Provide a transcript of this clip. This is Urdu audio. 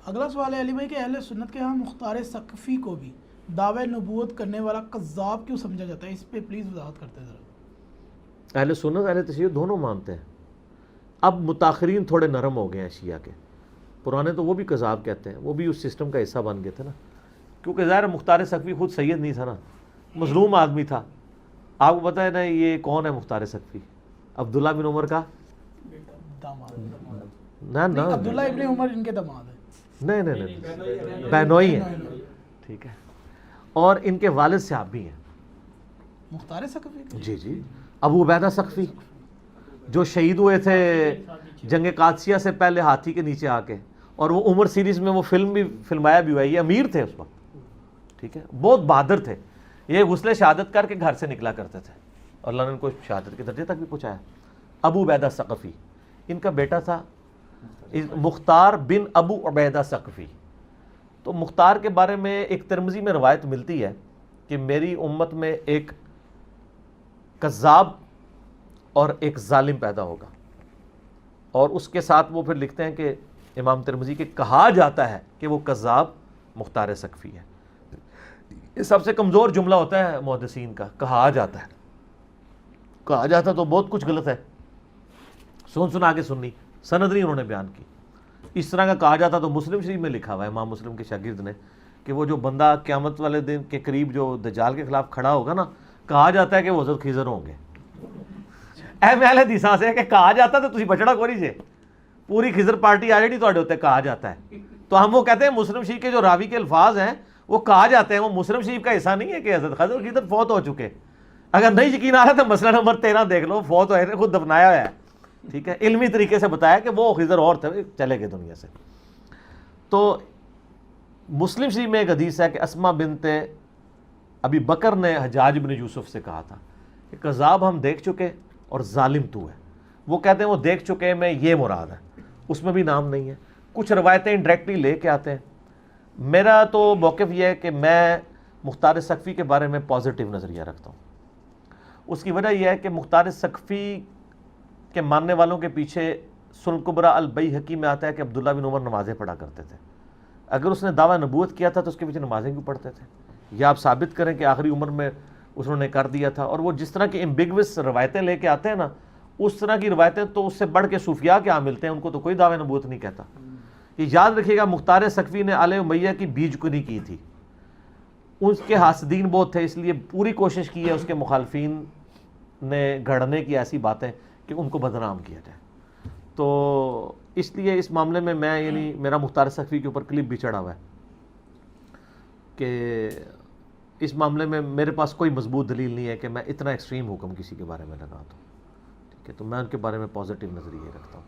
اگلا سوال ہے علی بھائی کہ اہل سنت کے ہاں مختار ثقفی کو بھی دعوی نبوت کرنے والا کذاب کیوں سمجھا جاتا ہے؟ اس پہ پلیز وضاحت کرتے ذرا۔ اہل سنت اہل تشیع دونوں مانتے ہیں. اب متاخرین تھوڑے نرم ہو گئے ہیں شیعہ کے، پرانے تو وہ بھی کذاب کہتے ہیں، وہ بھی اس سسٹم کا حصہ بن گئے تھے نا، کیونکہ ظاہر مختار ثقفی خود سید نہیں تھا نا، مظلوم آدمی تھا. آپ کو پتہ ہے نا یہ کون ہے مختار ثقفی؟ عبداللہ بن عمر کا داماد نہ نہ عبداللہ ابن عمر ان کے داماد ہیں. نہیں نہیں نہیں بہنوئی ہیں، ٹھیک ہے، اور ان کے والد صحابی ہیں. مختار ثقفی کا؟ جی جی، ابو عبیدہ ثقفی جو شہید ہوئے تھے جنگ قادسیہ سے پہلے ہاتھی کے نیچے آ کے، اور وہ عمر سیریز میں وہ فلم بھی فلمایا بھی ہوا ہے. یہ امیر تھے اس وقت، ٹھیک ہے، بہت بہادر تھے. یہ غسل شہادت کر کے گھر سے نکلا کرتے تھے، اللہ نے ان کو شہادت کے درجے تک بھی پہنچایا. ابو عبیدہ ثقفی، ان کا بیٹا تھا مختار بن ابو عبیدہ ثقفی. تو مختار کے بارے میں ایک ترمذی میں روایت ملتی ہے کہ میری امت میں ایک کذاب اور ایک ظالم پیدا ہوگا، اور اس کے ساتھ وہ پھر لکھتے ہیں کہ امام ترمذی کے کہا جاتا ہے کہ وہ کذاب مختار ثقفی ہے. یہ سب سے کمزور جملہ ہوتا ہے محدثین کا، کہا جاتا ہے. کہا جاتا تو بہت کچھ غلط ہے، سنا کے سننی، سند نہیں انہوں نے بیان کی. اس طرح کا کہا جاتا تو مسلم شریف میں لکھا ہوا ہے امام مسلم کے شاگرد نے کہ وہ جو بندہ قیامت والے دن کے قریب جو دجال کے خلاف کھڑا ہوگا نا، کہا جاتا ہے کہ وہ حضرت خضر ہوں گے. اہم اہل حدیثاں سے کہ کہا جاتا تو تسی بچڑا کوئی جے، پوری خضر پارٹی آ جڑی تواڈے ہوتے کہا جاتا ہے. تو ہم وہ کہتے ہیں مسلم شریف کے جو راوی کے الفاظ ہیں وہ کہا جاتے ہیں، وہ مسلم شریف کا حصہ نہیں ہے کہ حضرت خضر فوت ہو چکے. اگر نہیں یقین آ رہا تو مسئلہ نمبر 13 دیکھ لو، فوت ہوئے خود دفنایا ہوا ہے، ٹھیک ہے، علمی طریقے سے بتایا کہ وہ خضر اور تھے، چلے گئے دنیا سے. تو مسلم شریف میں ایک حدیث ہے کہ اسما بنت ابی بکر نے حجاج بن یوسف سے کہا تھا کہ کذاب ہم دیکھ چکے اور ظالم تو ہے. وہ کہتے ہیں وہ دیکھ چکے میں یہ مراد ہے، اس میں بھی نام نہیں ہے. کچھ روایتیں انڈائریکٹلی لے کے آتے ہیں. میرا تو موقف یہ ہے کہ میں مختار ثقفی کے بارے میں پازیٹیو نظریہ رکھتا ہوں. اس کی وجہ یہ ہے کہ مختار ثقفی کے ماننے والوں کے پیچھے سنن کبریٰ البیہقی میں آتا ہے کہ عبداللہ بن عمر نمازیں پڑھا کرتے تھے. اگر اس نے دعویٰ نبوت کیا تھا تو اس کے پیچھے نمازیں کیوں پڑھتے تھے؟ یا آپ ثابت کریں کہ آخری عمر میں انہوں نے کر دیا تھا. اور وہ جس طرح کی ایمبیگوس روایتیں لے کے آتے ہیں نا، اس طرح کی روایتیں تو اس سے بڑھ کے صوفیاء کے ہاں ملتے ہیں، ان کو تو کوئی دعویٰ نبوت نہیں کہتا. یہ یاد رکھیے گا مختار ثقفی نے آل امیہ کی بیج کنی کی تھی، اس کے حاسدین بہت تھے، اس لیے پوری کوشش کی ہے اس کے مخالفین نے گھڑنے کی ایسی باتیں کہ ان کو بدنام کیا جائے. تو اس لیے اس معاملے میں یعنی میرا مختار ثقفی کے اوپر کلپ بھی چڑھا ہوا ہے کہ اس معاملے میں میرے پاس کوئی مضبوط دلیل نہیں ہے کہ میں اتنا ایکسٹریم حکم کسی کے بارے میں لگا دوں، ٹھیک ہے. تو میں ان کے بارے میں پازیٹیو نظریہ رکھتا ہوں.